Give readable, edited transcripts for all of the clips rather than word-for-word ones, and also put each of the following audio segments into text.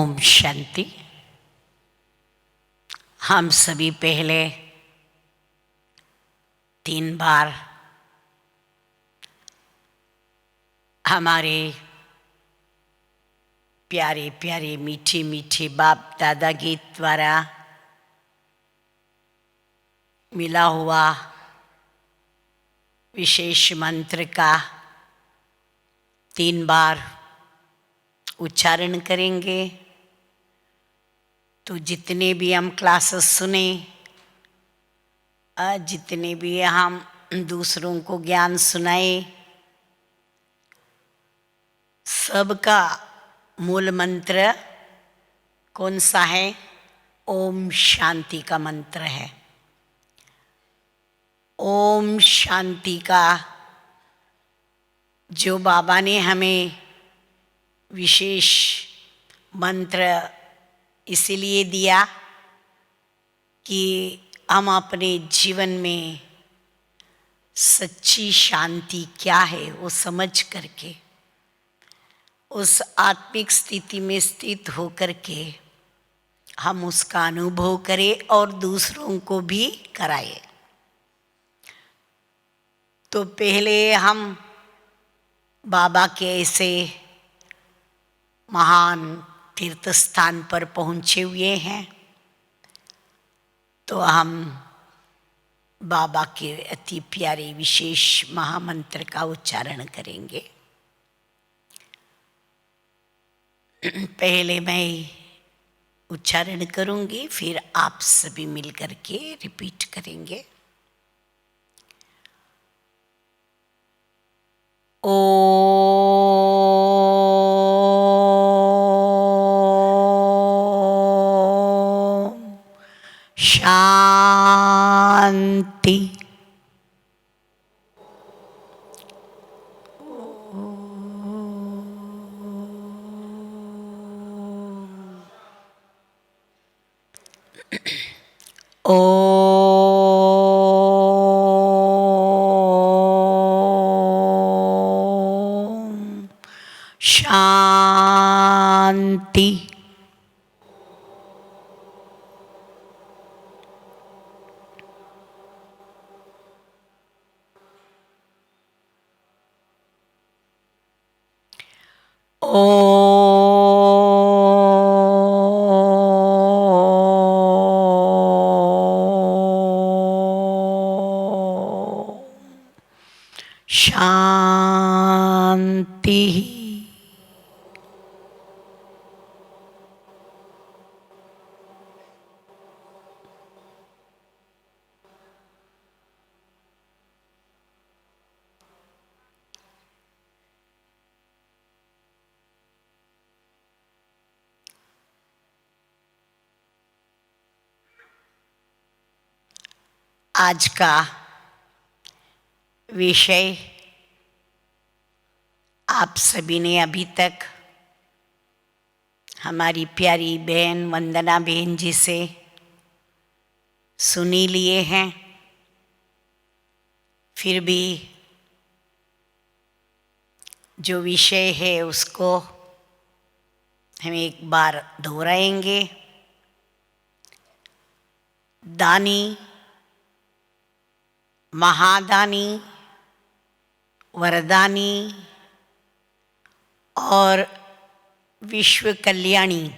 ओम शांति। हम सभी पहले 3 बार हमारे प्यारे प्यारे मीठे मीठे बाप दादा गीत द्वारा मिला हुआ विशेष मंत्र का 3 बार उच्चारण करेंगे। तो जितने भी हम क्लासेस सुने, जितने भी हम दूसरों को ज्ञान सुनाए, सबका मूल मंत्र कौन सा है? ओम शांति का मंत्र है। ओम शांति का जो बाबा ने हमें विशेष मंत्र इसीलिए दिया कि हम अपने जीवन में सच्ची शांति क्या है वो समझ करके उस आत्मिक स्थिति में स्थित होकर के हम उसका अनुभव करें और दूसरों को भी कराएं। तो पहले हम बाबा के ऐसे महान तीर्थ स्थान पर पहुँचे हुए हैं, तो हम बाबा के अति प्यारे विशेष महामंत्र का उच्चारण करेंगे। पहले मैं उच्चारण करूंगी, फिर आप सभी मिलकर के रिपीट करेंगे। शांति। ओम शांति। शांति। आज का विषय आप सभी ने अभी तक हमारी प्यारी बहन वंदना बहन जी से सुनी लिए हैं। फिर भी जो विषय है उसको हम एक बार दोहराएंगे। दानी, महादानी, वरदानी और विश्व कल्याणी,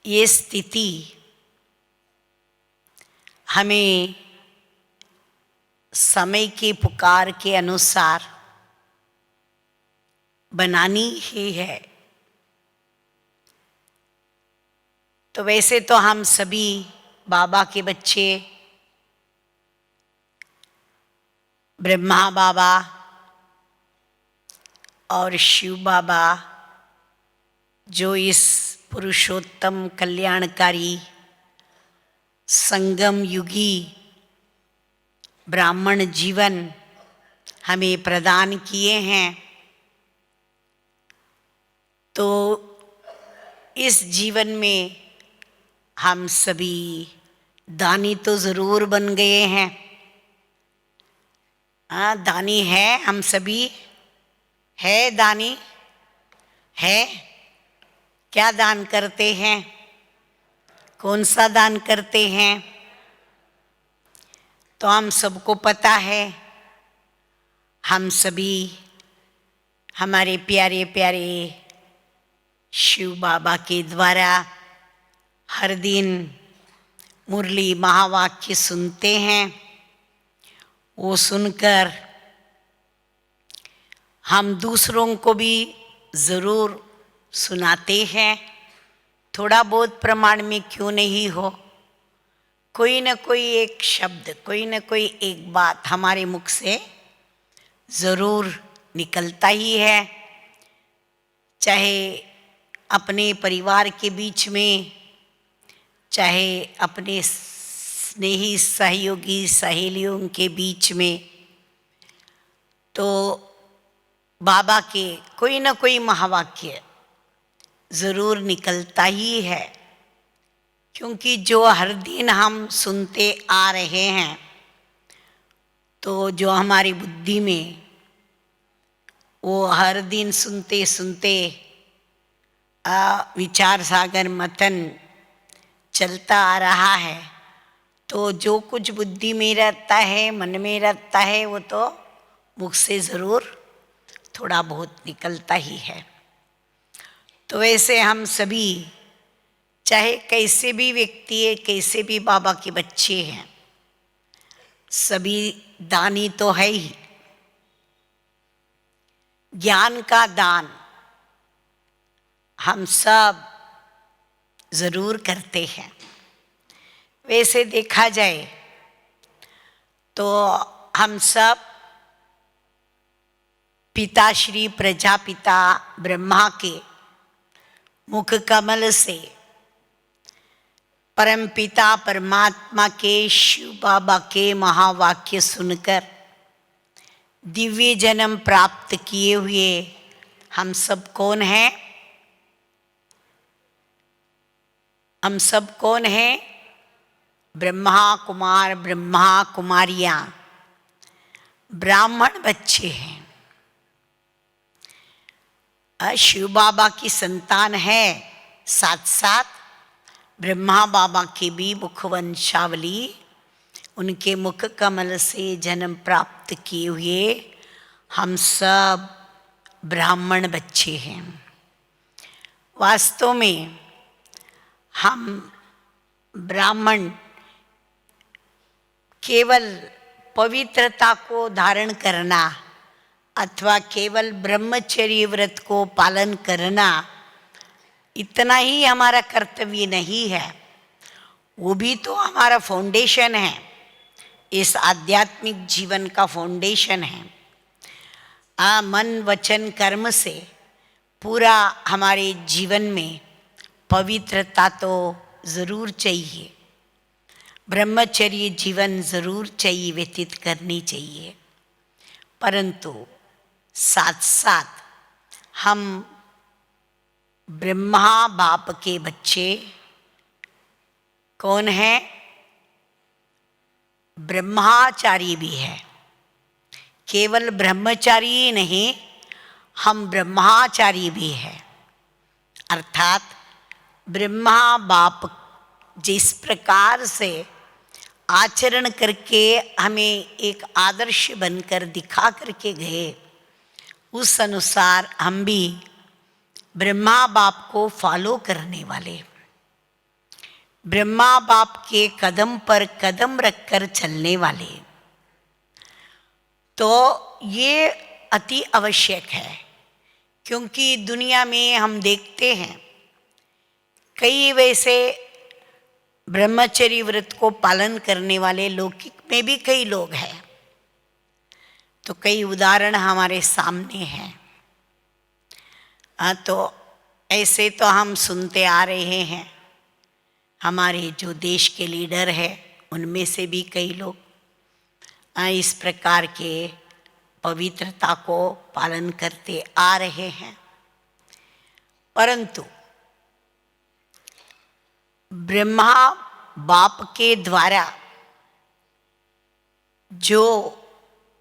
ये स्थिति हमें समय के पुकार के अनुसार बनानी ही है। तो वैसे तो हम सभी बाबा के बच्चे, ब्रह्मा बाबा और शिव बाबा जो इस पुरुषोत्तम कल्याणकारी संगम युगी ब्राह्मण जीवन हमें प्रदान किए हैं, तो इस जीवन में हम सभी दानी तो ज़रूर बन गए हैं। हाँ, दानी है, हम सभी है, दानी है। क्या दान करते हैं? कौन सा दान करते हैं? तो हम सबको पता है, हम सभी हमारे प्यारे प्यारे शिव बाबा के द्वारा हर दिन मुरली महावाक्य सुनते हैं। वो सुनकर हम दूसरों को भी ज़रूर सुनाते हैं। थोड़ा बहुत प्रमाण में क्यों नहीं हो, कोई न कोई एक शब्द, कोई न कोई एक बात हमारे मुख से ज़रूर निकलता ही है। चाहे अपने परिवार के बीच में, चाहे अपने स्नेही सहयोगी सहेलियों के बीच में, तो बाबा के कोई न कोई महावाक्य ज़रूर निकलता ही है। क्योंकि जो हर दिन हम सुनते आ रहे हैं, तो जो हमारी बुद्धि में वो हर दिन सुनते सुनते विचार सागर मंथन चलता आ रहा है, तो जो कुछ बुद्धि में रहता है, मन में रहता है, वो तो मुख से ज़रूर थोड़ा बहुत निकलता ही है। तो वैसे हम सभी, चाहे कैसे भी व्यक्ति है, कैसे भी बाबा के बच्चे हैं, सभी दानी तो है ही। ज्ञान का दान हम सब ज़रूर करते हैं। वैसे देखा जाए तो हम सब पिता श्री प्रजापिता ब्रह्मा के मुख कमल से परम पिता परमात्मा के शिव बाबा के महावाक्य सुनकर दिव्य जन्म प्राप्त किए हुए हम सब कौन हैं? हम सब कौन हैं? ब्रह्मा कुमार, ब्रह्मा कुमारियां, ब्राह्मण बच्चे हैं। शिव बाबा की संतान है, साथ साथ ब्रह्मा बाबा की भी मुखवंशावली, उनके मुख कमल से जन्म प्राप्त किए हुए हम सब ब्राह्मण बच्चे हैं। वास्तव में हम ब्राह्मण केवल पवित्रता को धारण करना अथवा केवल ब्रह्मचर्य व्रत को पालन करना, इतना ही हमारा कर्तव्य नहीं है। वो भी तो हमारा फाउंडेशन है, इस आध्यात्मिक जीवन का फाउंडेशन है। मन वचन कर्म से पूरा हमारे जीवन में पवित्रता तो ज़रूर चाहिए, ब्रह्मचर्य जीवन ज़रूर चाहिए, व्यतीत करनी चाहिए। परंतु साथ साथ हम ब्रह्मा बाप के बच्चे कौन हैं? ब्रह्मचारी भी है। केवल ब्रह्मचारी नहीं, हम ब्रह्मचारी भी है। अर्थात ब्रह्मा बाप जिस प्रकार से आचरण करके हमें एक आदर्श बनकर दिखा करके गए, उस अनुसार हम भी ब्रह्मा बाप को फॉलो करने वाले, ब्रह्मा बाप के कदम पर कदम रखकर चलने वाले। तो ये अति आवश्यक है, क्योंकि दुनिया में हम देखते हैं कई वैसे ब्रह्मचर्य व्रत को पालन करने वाले लौकिक में भी कई लोग हैं। तो कई उदाहरण हमारे सामने हैं। तो ऐसे तो हम सुनते आ रहे हैं, हमारे जो देश के लीडर हैं उनमें से भी कई लोग इस प्रकार के पवित्रता को पालन करते आ रहे हैं। परंतु ब्रह्मा बाप के द्वारा जो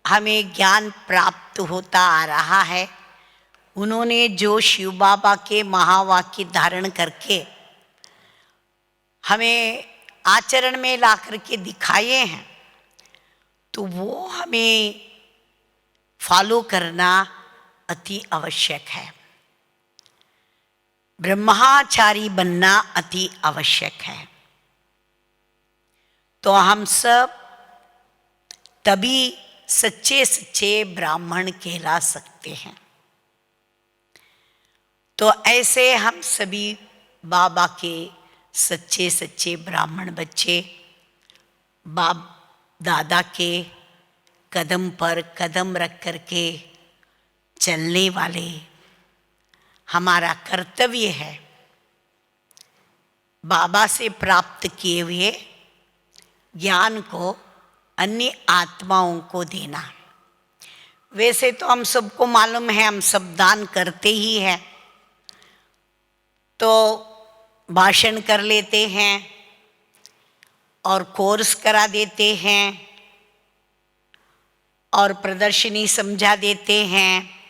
हमें ज्ञान प्राप्त होता आ रहा है, उन्होंने जो शिव बाबा के महावाक्य धारण करके हमें आचरण में ला करके दिखाए हैं, तो वो हमें फॉलो करना अति आवश्यक है। ब्रह्मचारी बनना अति आवश्यक है। तो हम सब तभी सच्चे सच्चे ब्राह्मण कहला सकते हैं। तो ऐसे हम सभी बाबा के सच्चे सच्चे ब्राह्मण बच्चे, बाप दादा के कदम पर कदम रख करके चलने वाले, हमारा कर्तव्य है बाबा से प्राप्त किए हुए ज्ञान को अन्य आत्माओं को देना। वैसे तो हम सबको मालूम है, हम सब दान करते ही हैं, तो भाषण कर लेते हैं और कोर्स करा देते हैं और प्रदर्शनी समझा देते हैं।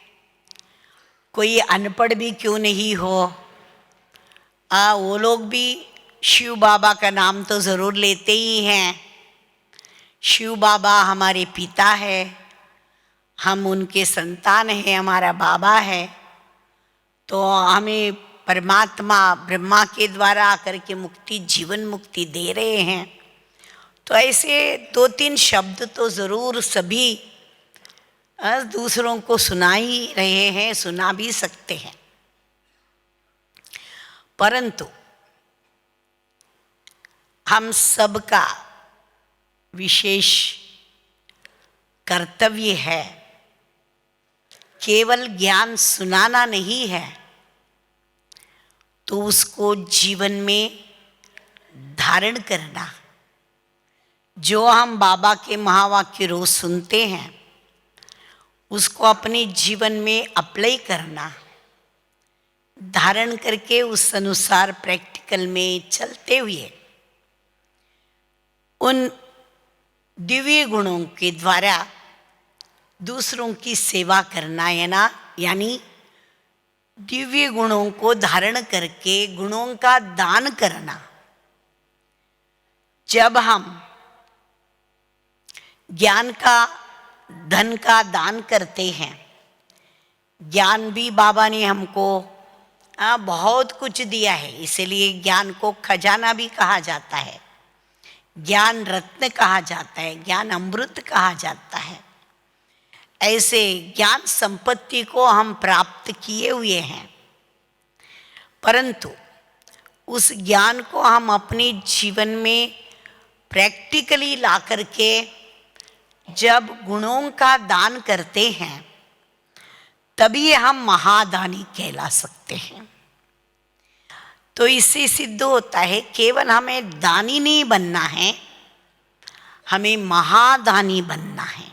कोई अनपढ़ भी क्यों नहीं हो, वो लोग भी शिव बाबा का नाम तो ज़रूर लेते ही हैं। शिव बाबा हमारे पिता है, हम उनके संतान हैं, हमारा बाबा है। तो हमें परमात्मा ब्रह्मा के द्वारा आकर के मुक्ति, जीवन मुक्ति दे रहे हैं। तो ऐसे 2-3 शब्द तो ज़रूर सभी दूसरों को सुना ही रहे हैं, सुना भी सकते हैं। परंतु हम सबका विशेष कर्तव्य है केवल ज्ञान सुनाना नहीं है, तो उसको जीवन में धारण करना। जो हम बाबा के महावाक्य रोज सुनते हैं उसको अपने जीवन में अप्लाई करना, धारण करके उस अनुसार प्रैक्टिकल में चलते हुए उन दिव्य गुणों के द्वारा दूसरों की सेवा करना है ना, यानी दिव्य गुणों को धारण करके गुणों का दान करना। जब हम ज्ञान का, धन का दान करते हैं, ज्ञान भी बाबा ने हमको बहुत कुछ दिया है, इसलिए ज्ञान को खजाना भी कहा जाता है, ज्ञान रत्न कहा जाता है, ज्ञान अमृत कहा जाता है। ऐसे ज्ञान संपत्ति को हम प्राप्त किए हुए हैं, परंतु उस ज्ञान को हम अपने जीवन में प्रैक्टिकली ला करके जब गुणों का दान करते हैं तभी हम महादानी कहला सकते हैं। तो इससे सिद्ध होता है केवल हमें दानी नहीं बनना है, हमें महादानी बनना है।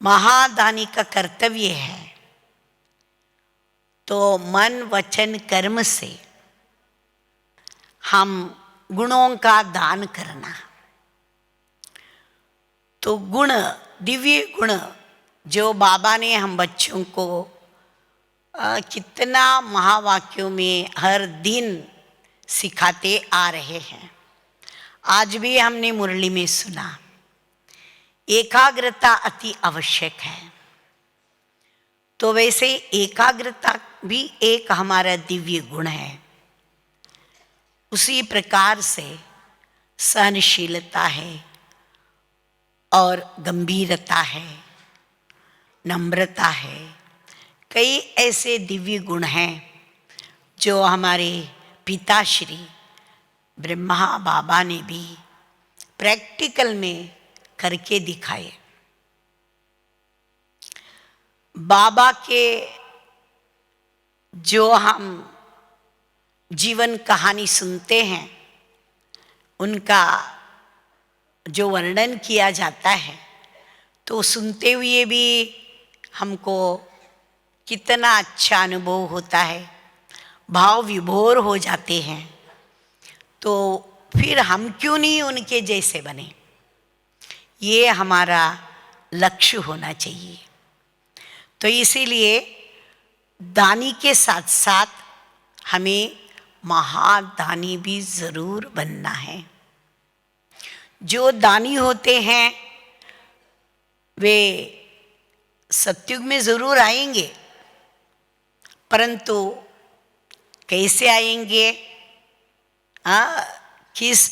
महादानी का कर्तव्य है तो मन वचन कर्म से हम गुणों का दान करना। तो गुण, दिव्य गुण जो बाबा ने हम बच्चों को कितना महावाक्यों में हर दिन सिखाते आ रहे हैं। आज भी हमने मुरली में सुना, एकाग्रता अति आवश्यक है। तो वैसे एकाग्रता भी एक हमारा दिव्य गुण है। उसी प्रकार से सहनशीलता है और गंभीरता है, नम्रता है, कई ऐसे दिव्य गुण हैं जो हमारे पिताश्री ब्रह्मा बाबा ने भी प्रैक्टिकल में करके दिखाए। बाबा के जो हम जीवन कहानी सुनते हैं, उनका जो वर्णन किया जाता है, तो सुनते हुए भी हमको कितना अच्छा अनुभव होता है, भाव विभोर हो जाते हैं। तो फिर हम क्यों नहीं उनके जैसे बने, ये हमारा लक्ष्य होना चाहिए। तो तो इसीलिए दानी के साथ साथ हमें महादानी भी जरूर बनना है। जो दानी होते हैं वे सतयुग में जरूर आएंगे, परंतु कैसे आएंगे, किस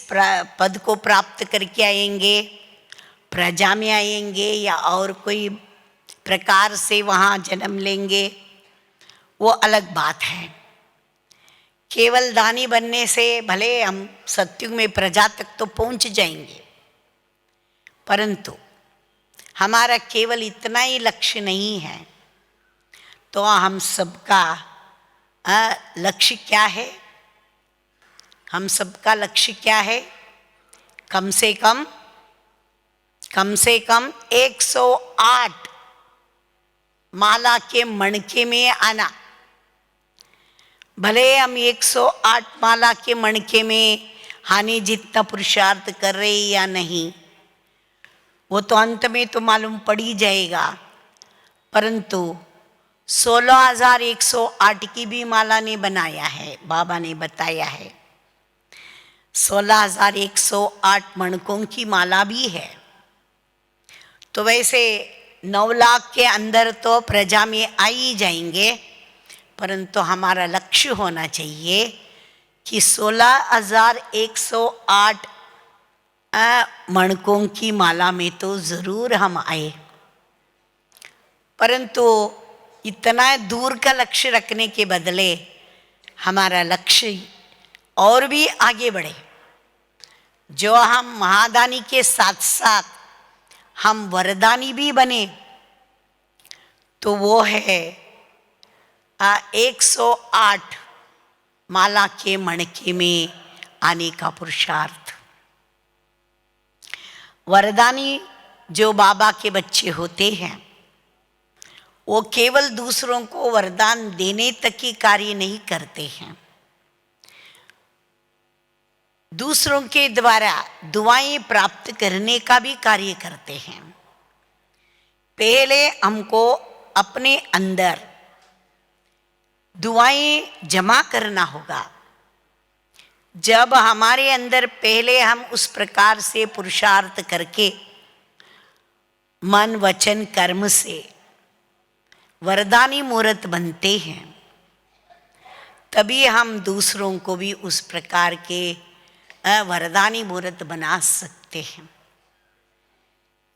पद को प्राप्त करके आएंगे, प्रजा में आएंगे या और कोई प्रकार से वहाँ जन्म लेंगे, वो अलग बात है। केवल दानी बनने से भले हम सतयुग में प्रजा तक तो पहुँच जाएंगे, परंतु हमारा केवल इतना ही लक्ष्य नहीं है। तो हम सबका लक्ष्य क्या है? हम सबका लक्ष्य क्या है? कम से कम 108 माला के मणके में आना। भले हम 108 माला के मणके में हानि जितना पुरुषार्थ कर रहे या नहीं, वो तो अंत में तो मालूम पड़ ही जाएगा, परंतु 16,108 की भी माला ने बनाया है, बाबा ने बताया है। 16,108 मणकों की माला भी है। तो वैसे 9 लाख के अंदर तो प्रजा में आ ही जाएंगे, परंतु हमारा लक्ष्य होना चाहिए कि 16,108 मणकों की माला में तो जरूर हम आए। परंतु इतना दूर का लक्ष्य रखने के बदले हमारा लक्ष्य और भी आगे बढ़े। जो हम महादानी के साथ साथ हम वरदानी भी बने, तो वो है 108 माला के मणके में आने का पुरुषार्थ। वरदानी जो बाबा के बच्चे होते हैं, वो केवल दूसरों को वरदान देने तक ही कार्य नहीं करते हैं, दूसरों के द्वारा दुआएं प्राप्त करने का भी कार्य करते हैं। पहले हमको अपने अंदर दुआएं जमा करना होगा। जब हमारे अंदर पहले हम उस प्रकार से पुरुषार्थ करके मन वचन कर्म से वरदानी मूर्त बनते हैं, तभी हम दूसरों को भी उस प्रकार के वरदानी मूर्त बना सकते हैं।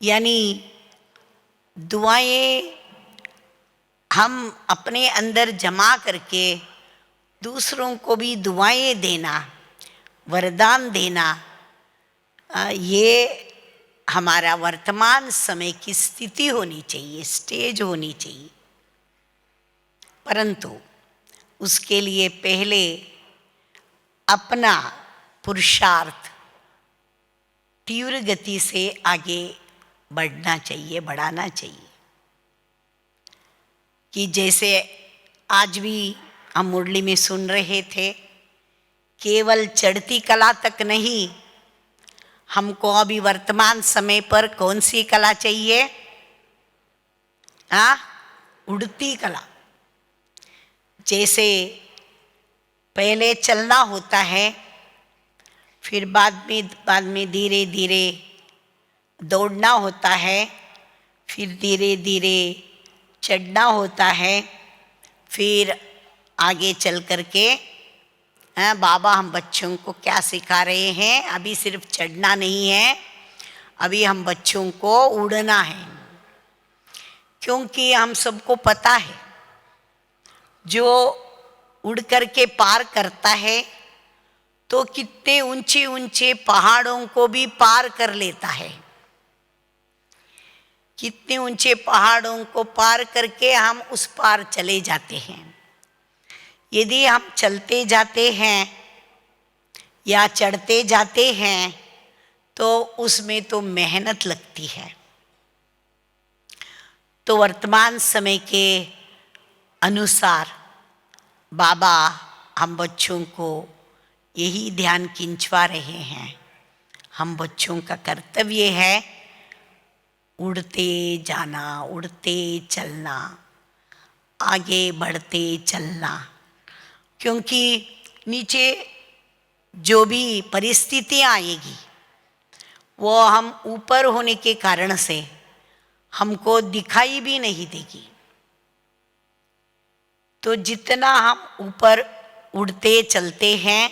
यानी दुआएं हम अपने अंदर जमा करके दूसरों को भी दुआएं देना, वरदान देना, ये हमारा वर्तमान समय की स्थिति होनी चाहिए, स्टेज होनी चाहिए। परंतु उसके लिए पहले अपना पुरुषार्थ तीव्र गति से आगे बढ़ना चाहिए, बढ़ाना चाहिए। कि जैसे आज भी हम मुरली में सुन रहे थे, केवल चढ़ती कला तक नहीं, हमको अभी वर्तमान समय पर कौन सी कला चाहिए? उड़ती कला। जैसे पहले चलना होता है, फिर बाद में धीरे धीरे दौड़ना होता है, फिर धीरे धीरे चढ़ना होता है, फिर आगे चल करके बाबा हम बच्चों को क्या सिखा रहे हैं? अभी सिर्फ चढ़ना नहीं है, अभी हम बच्चों को उड़ना है। क्योंकि हम सबको पता है, जो उड़ करके पार करता है तो कितने ऊंचे ऊंचे पहाड़ों को भी पार कर लेता है। कितने ऊंचे पहाड़ों को पार करके हम उस पार चले जाते हैं। यदि हम चलते जाते हैं या चढ़ते जाते हैं तो उसमें तो मेहनत लगती है। तो वर्तमान समय के अनुसार बाबा हम बच्चों को यही ध्यान खिंचवा रहे हैं। हम बच्चों का कर्तव्य है उड़ते जाना, उड़ते चलना, आगे बढ़ते चलना, क्योंकि नीचे जो भी परिस्थितियाँ आएगी वो हम ऊपर होने के कारण से हमको दिखाई भी नहीं देगी। तो जितना हम ऊपर उड़ते चलते हैं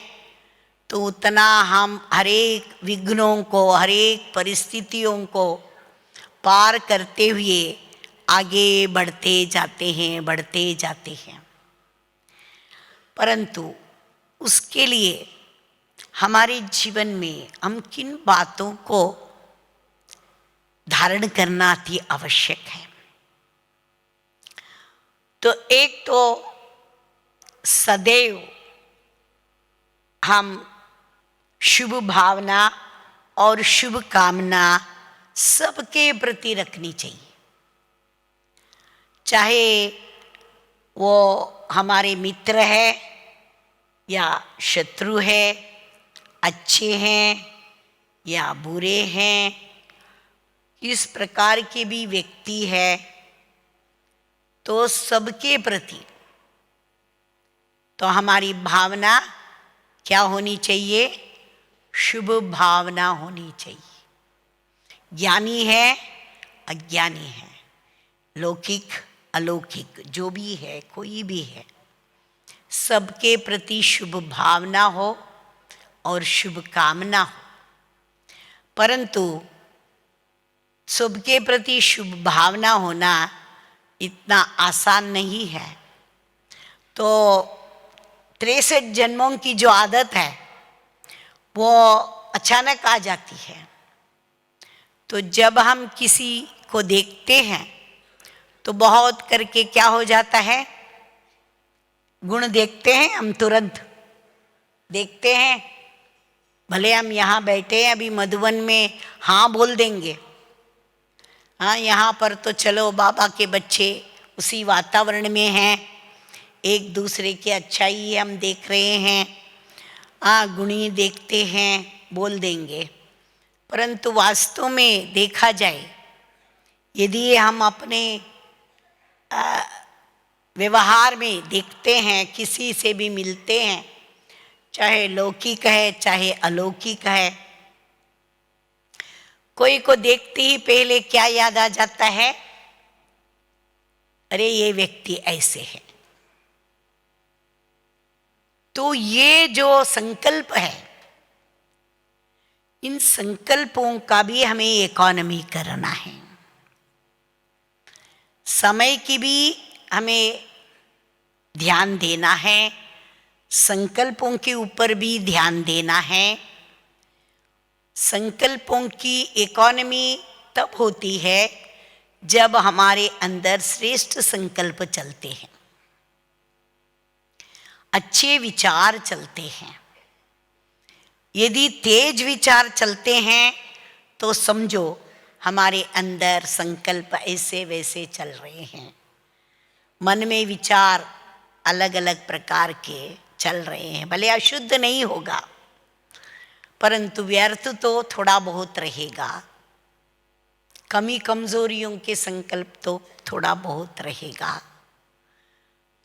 तो उतना हम हरेक विघ्नों को, हरेक परिस्थितियों को पार करते हुए आगे बढ़ते जाते हैं, बढ़ते जाते हैं। परंतु उसके लिए हमारे जीवन में हम किन बातों को धारण करना अति आवश्यक है। तो एक तो सदैव हम शुभ भावना और शुभ कामना सबके प्रति रखनी चाहिए, चाहे वो हमारे मित्र है या शत्रु है, अच्छे हैं या बुरे हैं, इस प्रकार के भी व्यक्ति है, तो सबके प्रति तो हमारी भावना क्या होनी चाहिए? शुभ भावना होनी चाहिए। ज्ञानी है, अज्ञानी है, लौकिक अलौकिक, जो भी है, कोई भी है, सबके प्रति शुभ भावना हो और शुभ कामना हो। परंतु सबके प्रति शुभ भावना होना इतना आसान नहीं है। तो 63 जन्मों की जो आदत है वो अचानक आ जाती है। तो जब हम किसी को देखते हैं तो बहुत करके क्या हो जाता है, गुण देखते हैं, हम तुरंत देखते हैं, भले हम यहाँ बैठे हैं अभी मधुवन में, हाँ बोल देंगे, हाँ यहाँ पर तो चलो बाबा के बच्चे उसी वातावरण में हैं, एक दूसरे की अच्छाई हम देख रहे हैं, हाँ गुणी देखते हैं, बोल देंगे। परंतु वास्तव में देखा जाए, यदि हम अपने व्यवहार में देखते हैं, किसी से भी मिलते हैं, चाहे लौकिक है चाहे अलौकिक है, कोई को देखते ही पहले क्या याद आ जाता है? अरे ये व्यक्ति ऐसे है। तो ये जो संकल्प है, इन संकल्पों का भी हमें इकोनॉमी करना है। समय की भी हमें ध्यान देना है, संकल्पों के ऊपर भी ध्यान देना है। संकल्पों की इकोनॉमी तब होती है जब हमारे अंदर श्रेष्ठ संकल्प चलते हैं, अच्छे विचार चलते हैं। यदि तेज विचार चलते हैं तो समझो हमारे अंदर संकल्प ऐसे वैसे चल रहे हैं, मन में विचार अलग अलग प्रकार के चल रहे हैं। भले अशुद्ध नहीं होगा परंतु व्यर्थ तो थोड़ा बहुत रहेगा, कमी कमजोरियों के संकल्प तो थोड़ा बहुत रहेगा।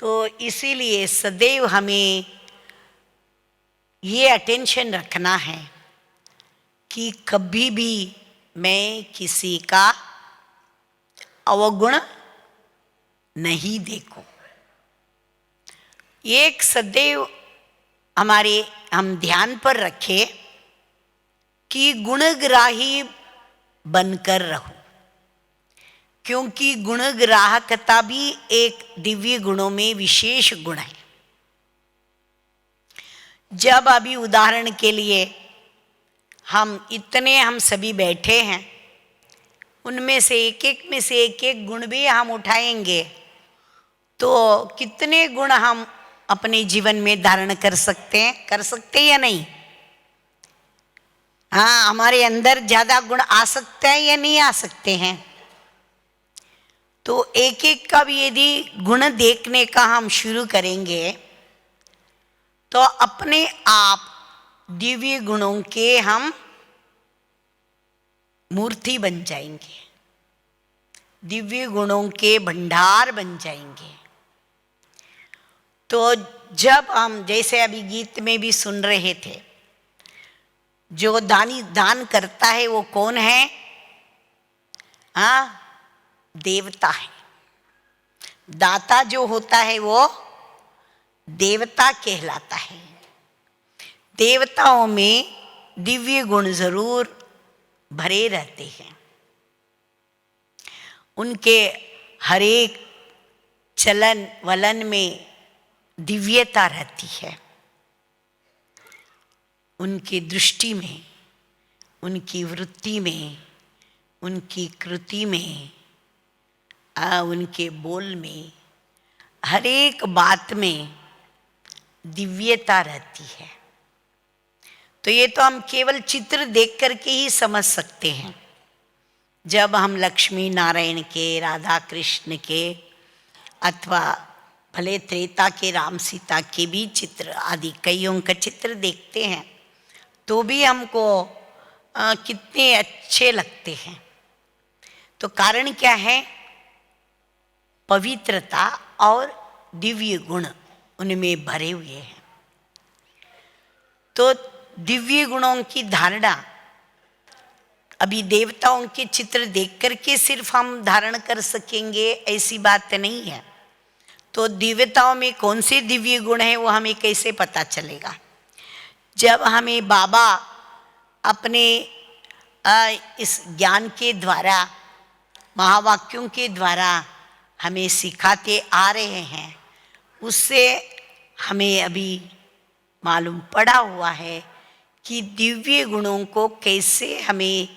तो इसीलिए सदैव हमें ये अटेंशन रखना है कि कभी भी मैं किसी का अवगुण नहीं देखूं। एक सदैव हम ध्यान पर रखें कि गुणग्राही बनकर रहूं, क्योंकि गुणग्राहकता भी एक दिव्य गुणों में विशेष गुण है। जब अभी उदाहरण के लिए हम सभी बैठे हैं, उनमें से एक एक गुण भी हम उठाएंगे तो कितने गुण हम अपने जीवन में धारण कर सकते हैं या नहीं? हाँ, हमारे अंदर ज्यादा गुण आ सकते हैं या नहीं आ सकते हैं? तो एक एक का भी यदि गुण देखने का हम शुरू करेंगे तो अपने आप दिव्य गुणों के हम मूर्ति बन जाएंगे, दिव्य गुणों के भंडार बन जाएंगे। तो जब हम जैसे अभी गीत में भी सुन रहे थे, जो दान करता है वो कौन है? हाँ, देवता है। दाता जो होता है वो देवता कहलाता है। देवताओं में दिव्य गुण जरूर भरे रहते हैं। उनके हरेक चलन वलन में दिव्यता रहती है। उनकी दृष्टि में, उनकी वृत्ति में, उनकी कृति में, उनके बोल में, हर एक बात में दिव्यता रहती है। तो ये तो हम केवल चित्र देख करके ही समझ सकते हैं। जब हम लक्ष्मी नारायण के, राधा कृष्ण के, अथवा भले त्रेता के राम सीता के भी चित्र आदि कईयों का चित्र देखते हैं तो भी हमको कितने अच्छे लगते हैं। तो कारण क्या है? पवित्रता और दिव्य गुण उनमें भरे हुए हैं। तो दिव्य गुणों की धारणा अभी देवताओं के चित्र देख करके सिर्फ हम धारण कर सकेंगे ऐसी बात नहीं है। तो दिव्यताओं में कौन से दिव्य गुण हैं वो हमें कैसे पता चलेगा? जब हमें बाबा अपने इस ज्ञान के द्वारा, महावाक्यों के द्वारा हमें सिखाते आ रहे हैं, उससे हमें अभी मालूम पड़ा हुआ है कि दिव्य गुणों को कैसे हमें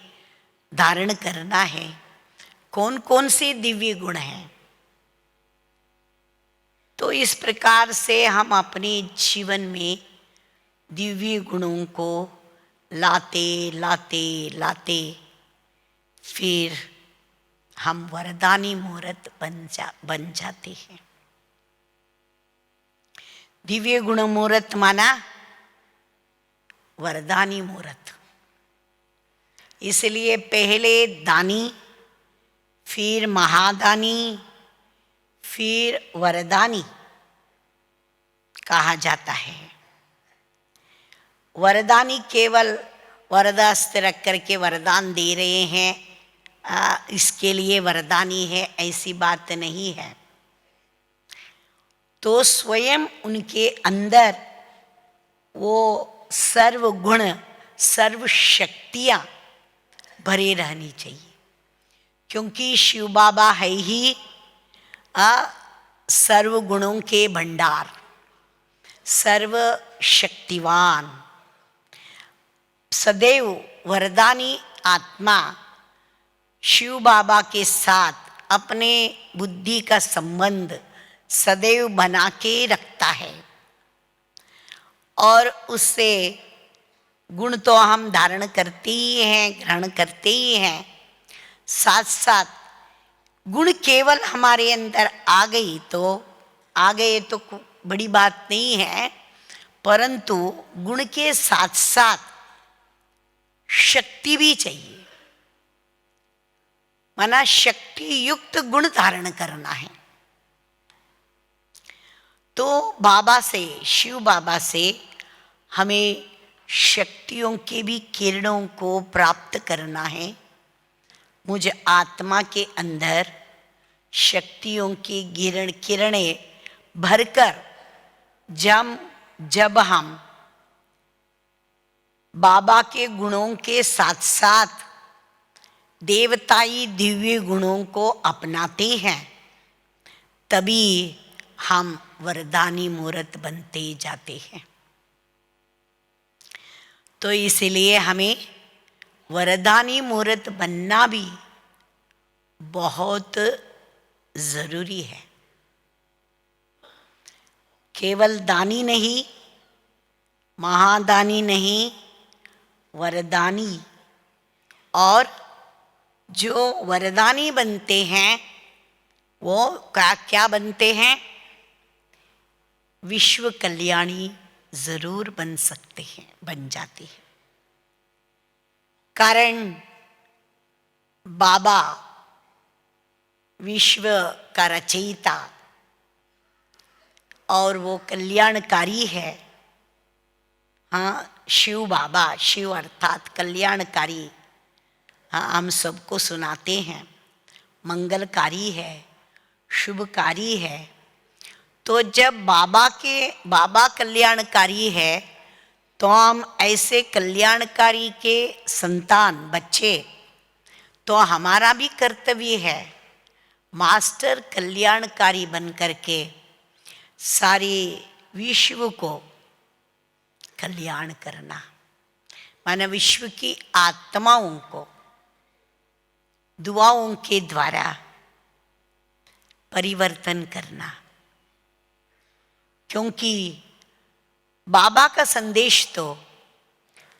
धारण करना है, कौन कौन से दिव्य गुण हैं। तो इस प्रकार से हम अपने जीवन में दिव्य गुणों को लाते लाते लाते फिर हम वरदानी मूर्त बन जाते हैं। दिव्य गुण मूर्त माना वरदानी मूर्त। इसलिए पहले दानी, फिर महादानी, फिर वरदानी कहा जाता है। वरदानी केवल वरदास्त्र रख करके वरदान दे रहे हैं, इसके लिए वरदानी है, ऐसी बात नहीं है। तो स्वयं उनके अंदर वो सर्व गुण, सर्व शक्तियां भरे रहनी चाहिए, क्योंकि शिव बाबा है ही सर्व गुणों के भंडार, सर्व शक्तिवान। सदैव वरदानी आत्मा शिव बाबा के साथ अपने बुद्धि का संबंध सदैव बना के रखता है, और उससे गुण तो हम धारण करते ही हैं, ग्रहण करते ही हैं। साथ साथ गुण केवल हमारे अंदर आ गए तो बड़ी बात नहीं है, परंतु गुण के साथ साथ शक्ति भी चाहिए, माना शक्ति युक्त गुण धारण करना है। तो बाबा से, शिव बाबा से हमें शक्तियों के भी किरणों को प्राप्त करना है। मुझ आत्मा के अंदर शक्तियों की किरणें भरकर जब हम बाबा के गुणों के साथ साथ देवताई दिव्य गुणों को अपनाते हैं, तभी हम वरदानी मूर्त बनते जाते हैं। तो इसलिए हमें वरदानी मूर्त बनना भी बहुत जरूरी है। केवल दानी नहीं, महादानी नहीं, वरदानी। और जो वरदानी बनते हैं वो क्या बनते हैं? विश्व कल्याणी जरूर बन सकते हैं, बन जाते हैं। कारण बाबा विश्व का रचयिता, और वो कल्याणकारी है। हाँ, शिव बाबा, शिव अर्थात कल्याणकारी। हाँ, हम सबको सुनाते हैं, मंगलकारी है, शुभकारी है। तो जब बाबा कल्याणकारी है, तो हम ऐसे कल्याणकारी के संतान बच्चे, तो हमारा भी कर्तव्य है मास्टर कल्याणकारी बन करके सारे विश्व को कल्याण करना, माना विश्व की आत्माओं को दुआओं के द्वारा परिवर्तन करना। क्योंकि बाबा का संदेश तो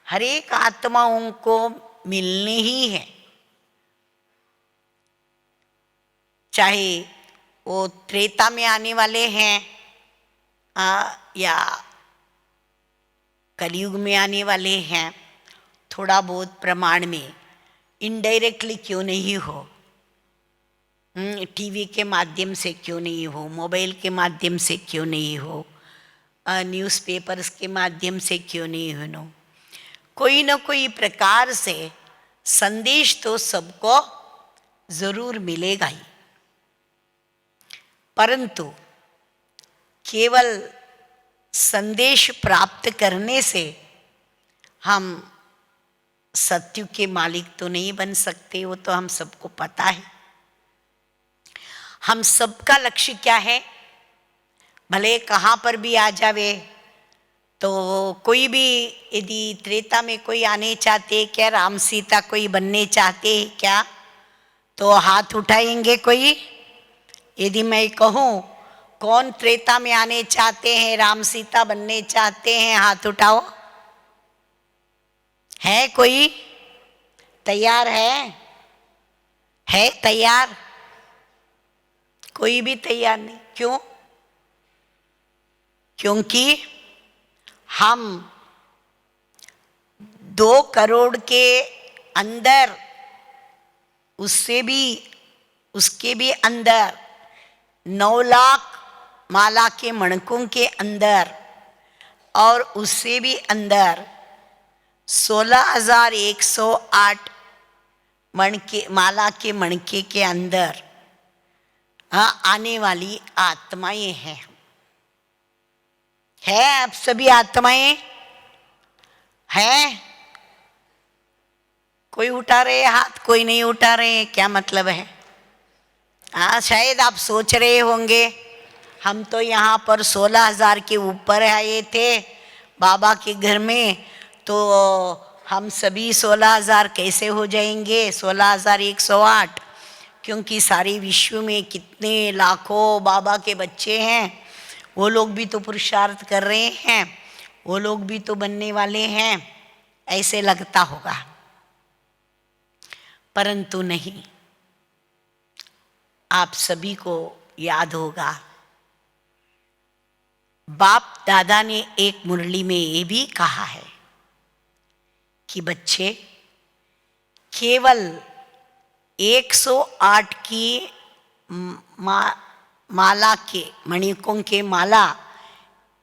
हर एक आत्माओं को मिलने ही है, चाहे वो त्रेता में आने वाले हैं या कलयुग में आने वाले हैं। थोड़ा बहुत प्रमाण में इनडायरेक्टली क्यों नहीं हो, टीवी के माध्यम से क्यों नहीं हो, मोबाइल के माध्यम से क्यों नहीं हो, न्यूज़पेपर्स के माध्यम से क्यों नहीं हो, कोई न कोई प्रकार से संदेश तो सबको जरूर मिलेगा ही। परंतु केवल संदेश प्राप्त करने से हम सत्य के मालिक तो नहीं बन सकते, वो तो हम सबको पता है। हम सबका लक्ष्य क्या है, भले कहाँ पर भी आ जावे, तो कोई भी यदि त्रेता में कोई आने चाहते क्या, राम सीता कोई बनने चाहते हैं क्या, तो हाथ उठाएंगे कोई? यदि मैं कहूँ कौन त्रेता में आने चाहते हैं, राम सीता बनने चाहते हैं, हाथ उठाओ। है कोई तैयार? है तैयार? कोई भी तैयार नहीं। क्यों? क्योंकि हम 2 करोड़ के अंदर, उसके भी अंदर 9 लाख माला के मणकों के अंदर, और उससे भी अंदर 16,108 मणके, माला के मणके के अंदर आने वाली आत्माएं हैं। है आप सभी आत्माएं हैं? कोई उठा रहे हाथ, कोई नहीं उठा रहे, क्या मतलब है? शायद आप सोच रहे होंगे हम तो यहाँ पर 16,000 के ऊपर आए थे बाबा के घर में, तो हम सभी 16,000 कैसे हो जाएंगे? 16,108, क्योंकि सारे विश्व में कितने लाखों बाबा के बच्चे हैं, वो लोग भी तो पुरुषार्थ कर रहे हैं, वो लोग भी तो बनने वाले हैं, ऐसे लगता होगा। परंतु नहीं, आप सभी को याद होगा बाप दादा ने एक मुरली में ये भी कहा है कि बच्चे, केवल 108 की माला के मणिकों के माला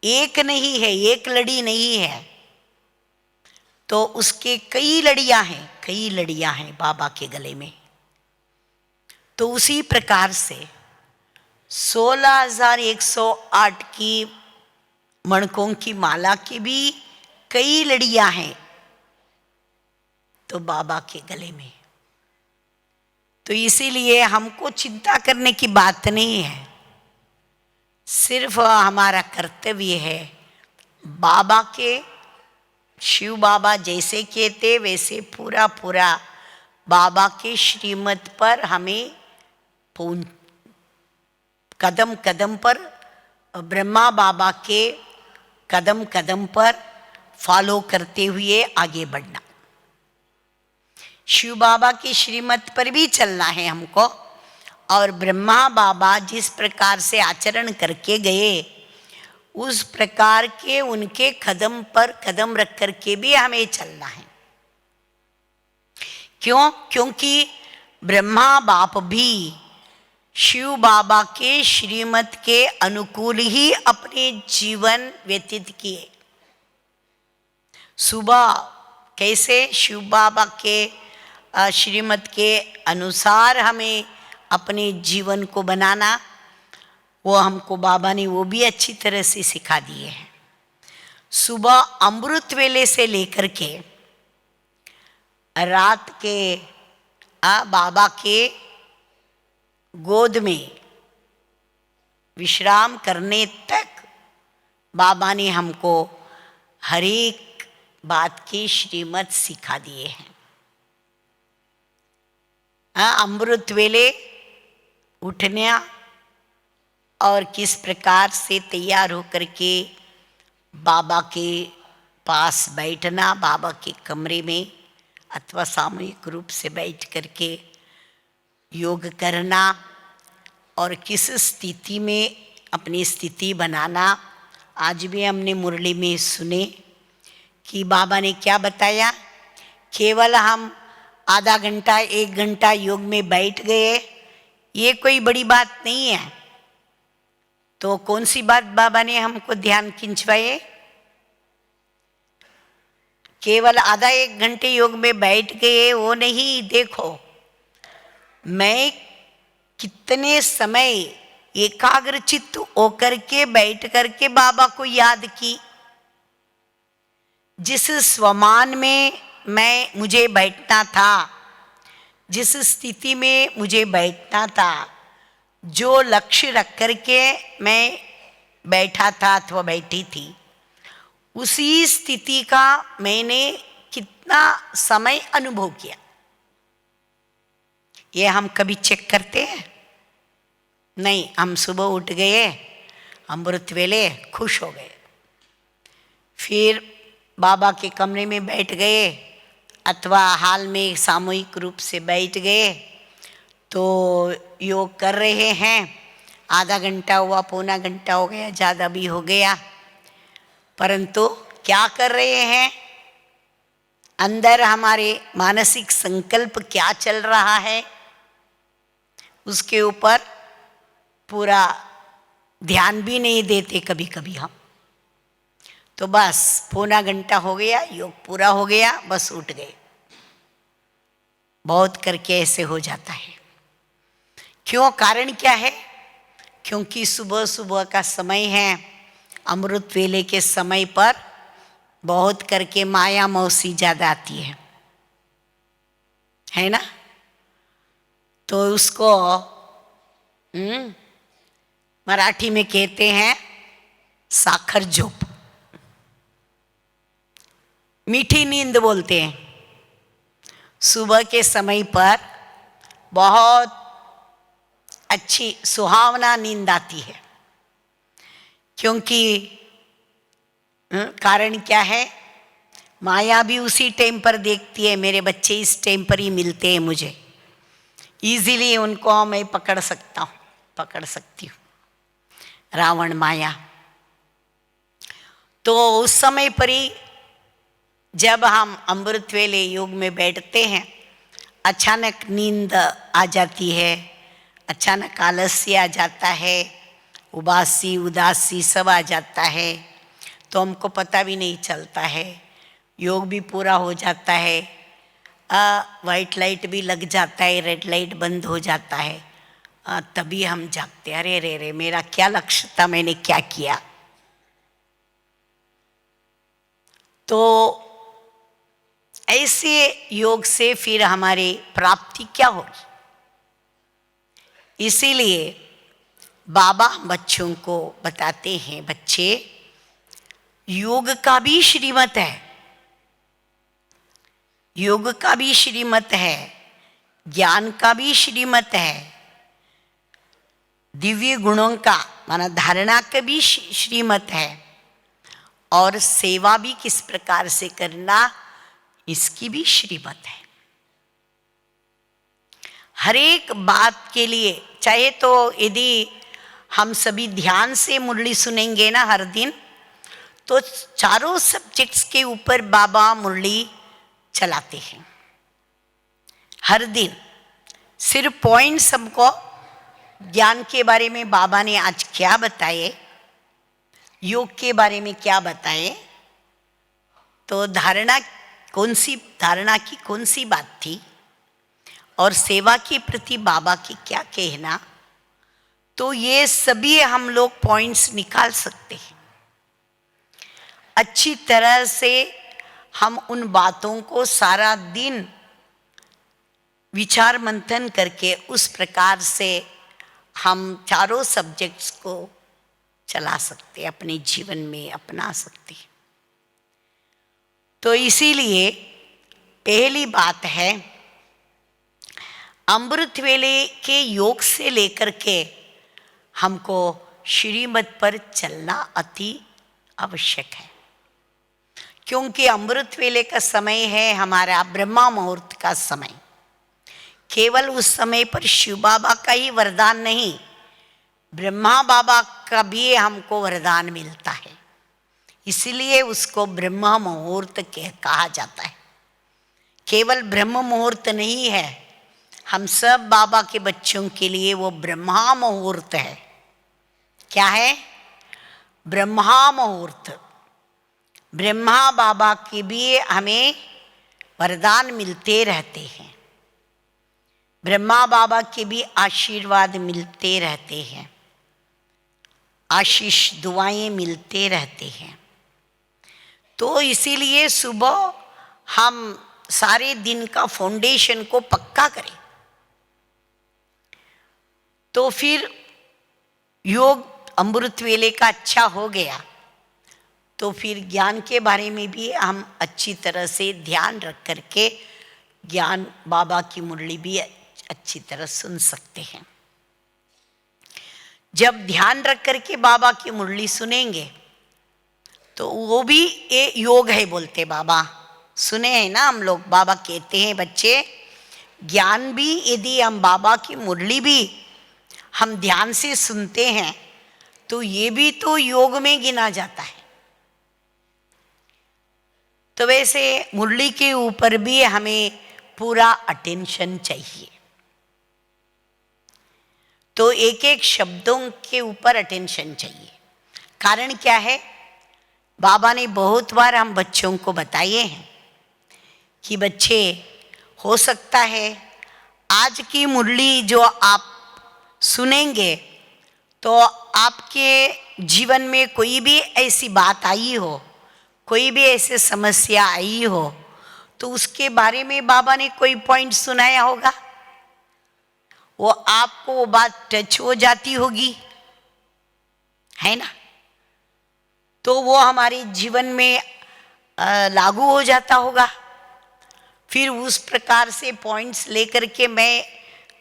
एक नहीं है, एक लड़ी नहीं है, तो उसके कई लड़ियां हैं बाबा के गले में। तो उसी प्रकार से 16,108 की मणकों की माला की भी कई लड़ियां हैं तो बाबा के गले में। तो इसीलिए हमको चिंता करने की बात नहीं है, सिर्फ हमारा कर्तव्य है बाबा के, शिव बाबा जैसे कहते वैसे पूरा बाबा के श्रीमत पर हमें कदम कदम पर, ब्रह्मा बाबा के कदम कदम पर फॉलो करते हुए आगे बढ़ना। शिव बाबा की श्रीमत पर भी चलना है हमको, और ब्रह्मा बाबा जिस प्रकार से आचरण करके गए उस प्रकार के उनके कदम पर कदम रख करके भी हमें चलना है। क्यों? क्योंकि ब्रह्मा बाप भी शिव बाबा के श्रीमत के अनुकूल ही अपने जीवन व्यतीत किए। सुबह कैसे शिव बाबा के श्रीमत के अनुसार हमें अपने जीवन को बनाना, वो हमको बाबा ने वो भी अच्छी तरह से सिखा दिए हैं। सुबह अमृत वेले से लेकर के रात के बाबा के गोद में विश्राम करने तक बाबा ने हमको हर एक बात की श्रीमत सिखा दिए हैं। अमृत वेले उठना और किस प्रकार से तैयार होकर के बाबा के पास बैठना, बाबा के कमरे में अथवा सामूहिक रूप से बैठ करके योग करना और किस स्थिति में अपनी स्थिति बनाना। आज भी हमने मुरली में सुने कि बाबा ने क्या बताया, केवल हम आधा घंटा 1 घंटा योग में बैठ गए, ये कोई बड़ी बात नहीं है। तो कौन सी बात बाबा ने हमको ध्यान खिंचवाए? केवल आधा 1 घंटे योग में बैठ गए वो नहीं, देखो मैं कितने समय एकाग्रचित्त होकर के बैठ करके बाबा को याद की। जिस स्वमान में मुझे बैठना था, जिस स्थिति में मुझे बैठना था, जो लक्ष्य रख करके मैं बैठा था अथवा बैठी थी, उसी स्थिति का मैंने कितना समय अनुभव किया, ये हम कभी चेक करते हैं? नहीं। हम सुबह उठ गए, अमृत वेले खुश हो गए, फिर बाबा के कमरे में बैठ गए अथवा हाल में सामूहिक रूप से बैठ गए, तो योग कर रहे हैं। आधा घंटा हुआ, पौना घंटा हो गया, ज़्यादा भी हो गया, परंतु क्या कर रहे हैं? अंदर हमारे मानसिक संकल्प क्या चल रहा है उसके ऊपर पूरा ध्यान भी नहीं देते कभी कभी हम। तो बस पौना घंटा हो गया, योग पूरा हो गया, बस उठ गए। बहुत करके ऐसे हो जाता है। क्यों? कारण क्या है? क्योंकि सुबह सुबह का समय है, अमृत वेले के समय पर बहुत करके माया मौसी ज़्यादा आती है ना? तो उसको मराठी में कहते हैं साखर झोप, मीठी नींद बोलते हैं। सुबह के समय पर बहुत अच्छी सुहावना नींद आती है, क्योंकि कारण क्या है? माया भी उसी टाइम पर देखती है, मेरे बच्चे इस टाइम पर ही मिलते हैं मुझे, इजीली उनको मैं पकड़ सकती हूँ, रावण माया। तो उस समय पर ही जब हम अमृत वेले योग में बैठते हैं, अचानक नींद आ जाती है, अचानक आलस्य आ जाता है, उदासी सब आ जाता है, तो हमको पता भी नहीं चलता है। योग भी पूरा हो जाता है, वाइट लाइट भी लग जाता है, रेड लाइट बंद हो जाता है, तभी हम जागते, अरे रे रे मेरा क्या लक्ष्य था, मैंने क्या किया। तो ऐसे योग से फिर हमारी प्राप्ति क्या होगी? इसीलिए बाबा बच्चों को बताते हैं, बच्चे योग का भी श्रीमत है, योग का भी श्रीमत है, ज्ञान का भी श्रीमत है, दिव्य गुणों का माना धारणा का भी श्रीमत है, और सेवा भी किस प्रकार से करना इसकी भी श्रीमत है। हर एक बात के लिए, चाहे तो यदि हम सभी ध्यान से मुरली सुनेंगे ना हर दिन, तो चारों सब्जेक्ट्स के ऊपर बाबा मुरली चलाते हैं हर दिन। सिर्फ पॉइंट्स हमको ज्ञान के बारे में बाबा ने आज क्या बताए, योग के बारे में क्या बताए, तो धारणा की कौन सी बात थी, और सेवा के प्रति बाबा की क्या कहना, तो ये सभी हम लोग पॉइंट्स निकाल सकते हैं। अच्छी तरह से हम उन बातों को सारा दिन विचार मंथन करके उस प्रकार से हम चारों सब्जेक्ट्स को चला सकते, अपने जीवन में अपना सकते। तो इसीलिए पहली बात है, अमृत वेले के योग से लेकर के हमको श्रीमत पर चलना अति आवश्यक है, क्योंकि अमृत वेले का समय है हमारा ब्रह्मा मुहूर्त का समय। केवल उस समय पर शिव बाबा का ही वरदान नहीं, ब्रह्मा बाबा का भी हमको वरदान मिलता है, इसलिए उसको ब्रह्मा मुहूर्त कहा जाता है। केवल ब्रह्म मुहूर्त नहीं है, हम सब बाबा के बच्चों के लिए वो ब्रह्मा मुहूर्त है। क्या है? ब्रह्मा मुहूर्त। ब्रह्मा बाबा के भी हमें वरदान मिलते रहते हैं, ब्रह्मा बाबा के भी आशीर्वाद मिलते रहते हैं, आशीष दुआएं मिलते रहते हैं। तो इसीलिए सुबह हम सारे दिन का फाउंडेशन को पक्का करें, तो फिर योग अमृत वेले का अच्छा हो गया, तो फिर ज्ञान के बारे में भी हम अच्छी तरह से ध्यान रख करके ज्ञान बाबा की मुरली भी अच्छी तरह सुन सकते हैं। जब ध्यान रख करके बाबा की मुरली सुनेंगे तो वो भी ये योग है बोलते बाबा। सुने हैं ना हम लोग, बाबा कहते हैं बच्चे, ज्ञान भी यदि हम बाबा की मुरली भी हम ध्यान से सुनते हैं तो ये भी तो योग में गिना जाता है। तो वैसे मुरली के ऊपर भी हमें पूरा अटेंशन चाहिए, तो एक एक शब्दों के ऊपर अटेंशन चाहिए। कारण क्या है? बाबा ने बहुत बार हम बच्चों को बताए हैं कि बच्चे, हो सकता है आज की मुरली जो आप सुनेंगे तो आपके जीवन में कोई भी ऐसी बात आई हो, कोई भी ऐसी समस्या आई हो, तो उसके बारे में बाबा ने कोई पॉइंट सुनाया होगा, वो आपको वो बात टच हो जाती होगी, है ना? तो वो हमारे जीवन में लागू हो जाता होगा। फिर उस प्रकार से पॉइंट्स लेकर के मैं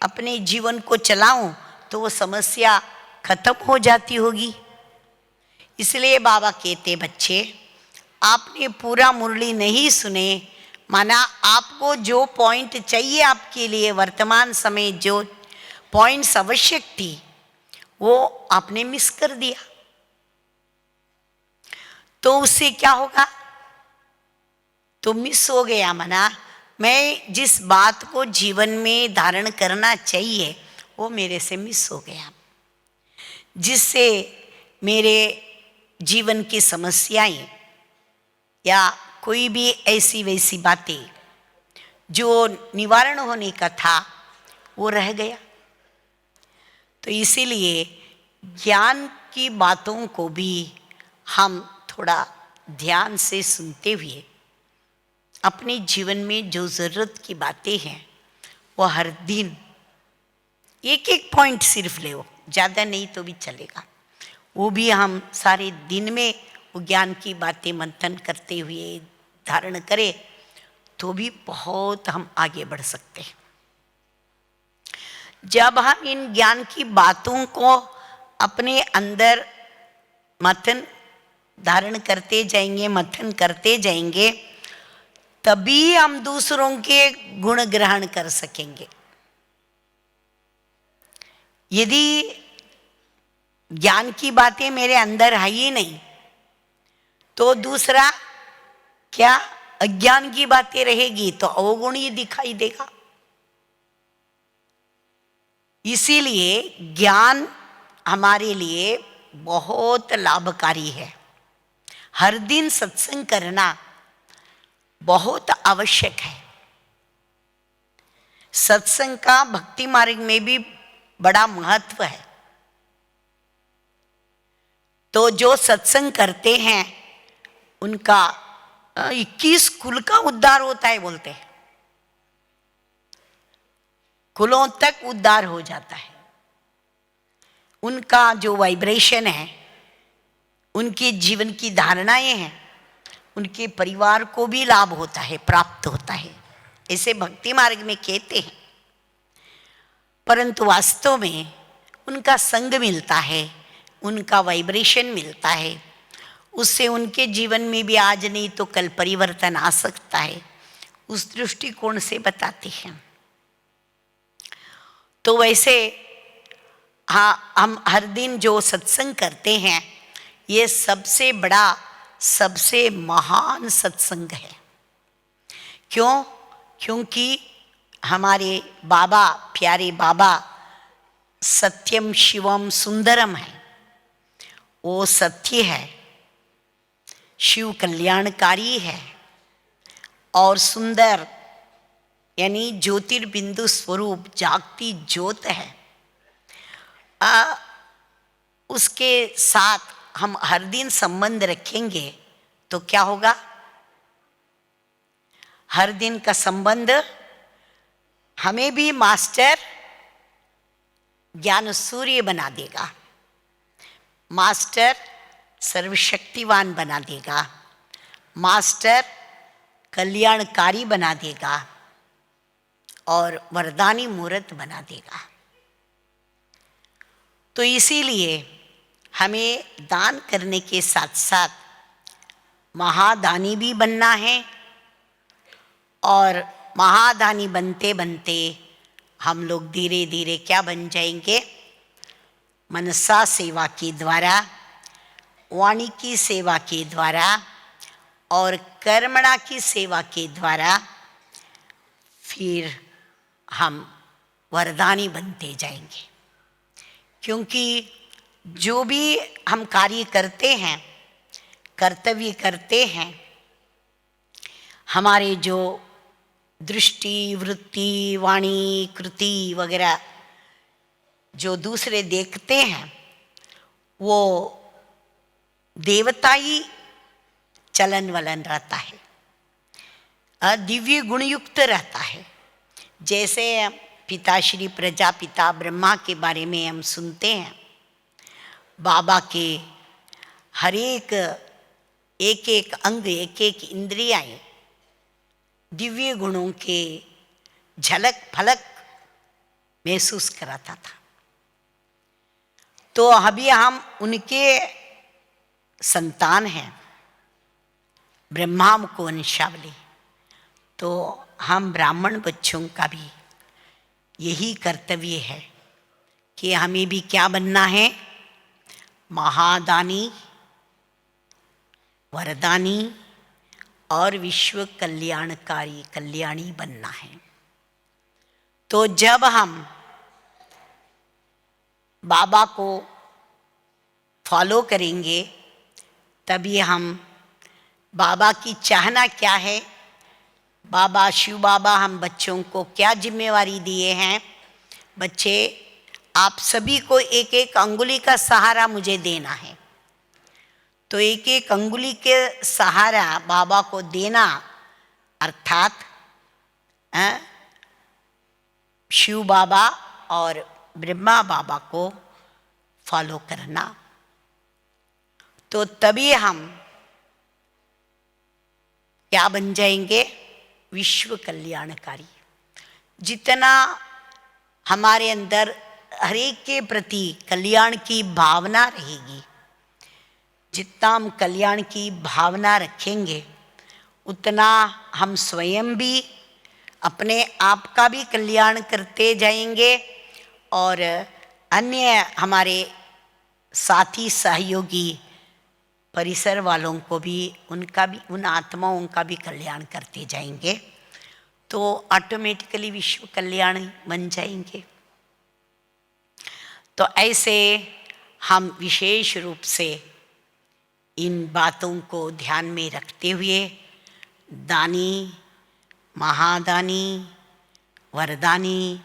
अपने जीवन को चलाऊं तो वो समस्या खत्म हो जाती होगी। इसलिए बाबा कहते, बच्चे आपने पूरा मुरली नहीं सुने, माना आपको जो पॉइंट चाहिए आपके लिए वर्तमान समय जो पॉइंट्स आवश्यक थी वो आपने मिस कर दिया, तो उससे क्या होगा? तो मिस हो गया, माना मैं जिस बात को जीवन में धारण करना चाहिए वो मेरे से मिस हो गया, जिससे मेरे जीवन की समस्याएं या कोई भी ऐसी वैसी बातें जो निवारण होने का था वो रह गया। तो इसीलिए ज्ञान की बातों को भी हम थोड़ा ध्यान से सुनते हुए अपने जीवन में जो ज़रूरत की बातें हैं वो हर दिन एक एक पॉइंट सिर्फ ले, वो ज़्यादा नहीं तो भी चलेगा, वो भी हम सारे दिन में वो ज्ञान की बातें मंथन करते हुए धारण करें तो भी बहुत हम आगे बढ़ सकते हैं। जब हम इन ज्ञान की बातों को अपने अंदर मंथन धारण करते जाएंगे, मंथन करते जाएंगे, तभी हम दूसरों के गुण ग्रहण कर सकेंगे। यदि ज्ञान की बातें मेरे अंदर है ही नहीं तो दूसरा क्या अज्ञान की बातें रहेगी तो अवगुण ही दिखाई देगा। इसीलिए ज्ञान हमारे लिए बहुत लाभकारी है। हर दिन सत्संग करना बहुत आवश्यक है। सत्संग का भक्ति मार्ग में भी बड़ा महत्व है। तो जो सत्संग करते हैं उनका 21 कुल का उद्धार होता है बोलते हैं। कुलों तक उद्धार हो जाता है। उनका जो वाइब्रेशन है, उनके जीवन की धारणाएं हैं, उनके परिवार को भी लाभ होता है, प्राप्त होता है, ऐसे भक्ति मार्ग में कहते हैं। परंतु वास्तव में उनका संग मिलता है, उनका वाइब्रेशन मिलता है, उससे उनके जीवन में भी आज नहीं तो कल परिवर्तन आ सकता है। उस दृष्टिकोण से बताते हैं। तो वैसे हाँ, हम हर दिन जो सत्संग करते हैं ये सबसे बड़ा, सबसे महान सत्संग है। क्यों? क्योंकि हमारे बाबा, प्यारे बाबा सत्यम शिवम सुंदरम है। वो सत्य है, शिव कल्याणकारी है और सुंदर यानी ज्योतिर्बिंदु स्वरूप जागती ज्योत है। उसके साथ हम हर दिन संबंध रखेंगे तो क्या होगा? हर दिन का संबंध हमें भी मास्टर ज्ञान सूर्य बना देगा, मास्टर सर्वशक्तिवान बना देगा, मास्टर कल्याणकारी बना देगा और वरदानी मूर्त बना देगा। तो इसीलिए हमें दान करने के साथ साथ महादानी भी बनना है। और महादानी बनते बनते हम लोग धीरे धीरे क्या बन जाएंगे? मनसा सेवा के द्वारा, वाणी की सेवा के द्वारा और कर्मणा की सेवा के द्वारा फिर हम वरदानी बनते जाएंगे। क्योंकि जो भी हम कार्य करते हैं, कर्तव्य करते हैं, हमारे जो दृष्टि, वृत्ति, वाणी, कृति वगैरह जो दूसरे देखते हैं वो देवताई चलन वलन रहता है, दिव्य गुणयुक्त रहता है। जैसे पिताश्री प्रजापिता ब्रह्मा के बारे में हम सुनते हैं, बाबा के हर एक एक अंग, एक एक इंद्रियाएं दिव्य गुणों के झलक फलक महसूस कराता था। तो अभी हम उनके संतान हैं, ब्रह्मा को वंशावली। तो हम ब्राह्मण बच्चों का भी यही कर्तव्य है कि हमें भी क्या बनना है? महादानी, वरदानी और विश्व कल्याणकारी, कल्याणी बनना है। तो जब हम बाबा को फॉलो करेंगे तभी हम, बाबा की चाहना क्या है, बाबा शिव बाबा हम बच्चों को क्या जिम्मेवारी दिए हैं? बच्चे आप सभी को एक एक अंगुली का सहारा मुझे देना है। तो एक एक अंगुली के सहारा बाबा को देना अर्थात शिव बाबा और ब्रह्मा बाबा को फॉलो करना। तो तभी हम क्या बन जाएंगे? विश्व कल्याणकारी। जितना हमारे अंदर हर एक के प्रति कल्याण की भावना रहेगी, जितना हम कल्याण की भावना रखेंगे उतना हम स्वयं भी अपने आप का भी कल्याण करते जाएंगे और अन्य हमारे साथी सहयोगी परिसर वालों को भी, उनका भी, उन आत्माओं का भी कल्याण करते जाएंगे। तो ऑटोमेटिकली विश्व कल्याण बन जाएंगे। तो ऐसे हम विशेष रूप से इन बातों को ध्यान में रखते हुए दानी, महादानी, वरदानी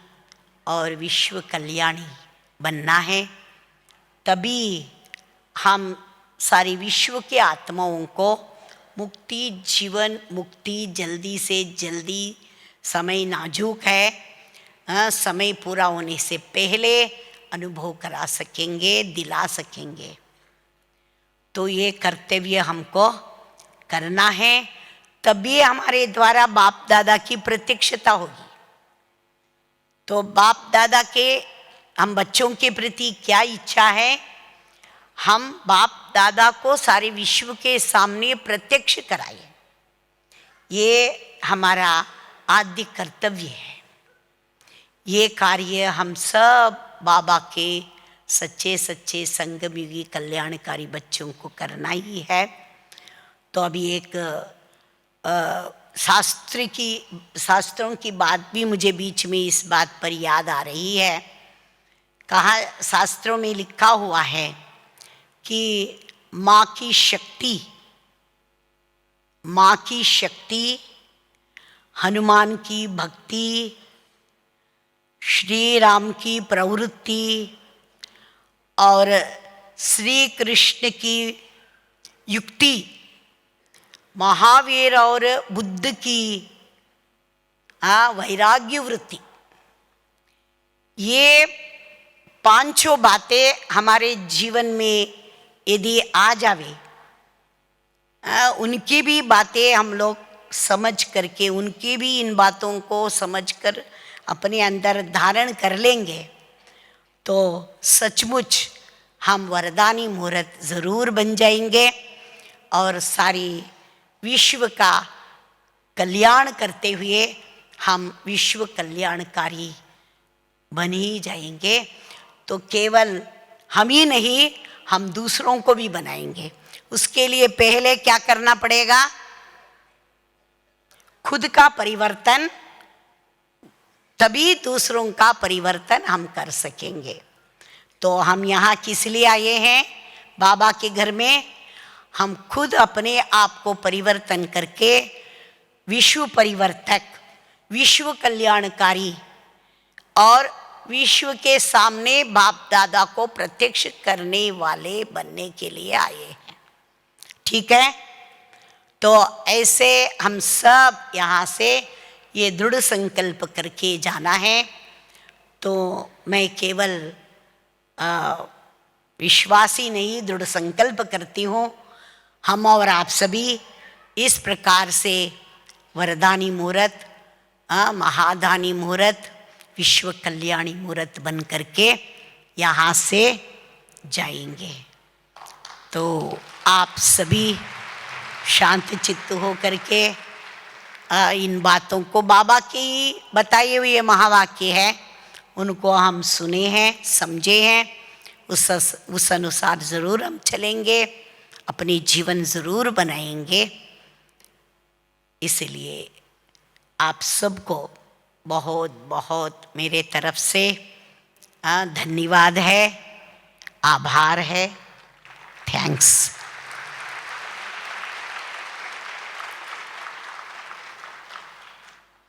और विश्व कल्याणी बनना है। तभी हम सारी विश्व के आत्माओं को मुक्ति, जीवन मुक्ति जल्दी से जल्दी, समय नाजुक है, समय पूरा होने से पहले अनुभव करा सकेंगे, दिला सकेंगे। तो ये कर्तव्य हमको करना है, तभी हमारे द्वारा बाप दादा की प्रत्यक्षता होगी। तो बाप दादा के हम बच्चों के प्रति क्या इच्छा है, हम बाप दादा को सारे विश्व के सामने प्रत्यक्ष कराएं। ये हमारा आद्य कर्तव्य है। ये कार्य हम सब बाबा के सच्चे सच्चे संगमयुगी कल्याणकारी बच्चों को करना ही है। तो अभी एक शास्त्रों की बात भी मुझे बीच में इस बात पर याद आ रही है। कहा, शास्त्रों में लिखा हुआ है कि माँ की शक्ति, हनुमान की भक्ति, श्री राम की प्रवृत्ति और श्री कृष्ण की युक्ति, महावीर और बुद्ध की वैराग्य वृत्ति, ये पांचों बातें हमारे जीवन में यदि आ जावे, उनकी भी बातें हम लोग समझ करके, उनकी भी इन बातों को समझकर अपने अंदर धारण कर लेंगे, तो सचमुच हम वरदानी मुहूर्त ज़रूर बन जाएंगे और सारी विश्व का कल्याण करते हुए हम विश्व कल्याणकारी बन ही जाएंगे। तो केवल हम ही नहीं, हम दूसरों को भी बनाएंगे। उसके लिए पहले क्या करना पड़ेगा? खुद का परिवर्तन, तभी दूसरों का परिवर्तन हम कर सकेंगे। तो हम यहाँ किस लिए आए हैं? बाबा के घर में हम खुद अपने आप को परिवर्तन करके विश्व परिवर्तक, विश्व कल्याणकारी और विश्व के सामने बाप दादा को प्रत्यक्ष करने वाले बनने के लिए आए हैं। ठीक है? तो ऐसे हम सब यहाँ से ये दृढ़ संकल्प करके जाना है। तो मैं केवल विश्वासी नहीं, दृढ़ संकल्प करती हूँ। हम और आप सभी इस प्रकार से वरदानी मुहूर्त, महादानी मुहूर्त, विश्व कल्याणी मुहूर्त बन करके यहाँ से जाएंगे। तो आप सभी शांत चित्त हो करके इन बातों को, बाबा की बताए हुए महावाक्य है, उनको हम सुने हैं, समझे हैं, उस अनुसार ज़रूर हम चलेंगे, अपने जीवन ज़रूर बनाएंगे। इसलिए आप सबको बहुत बहुत मेरे तरफ से धन्यवाद है, आभार है, थैंक्स।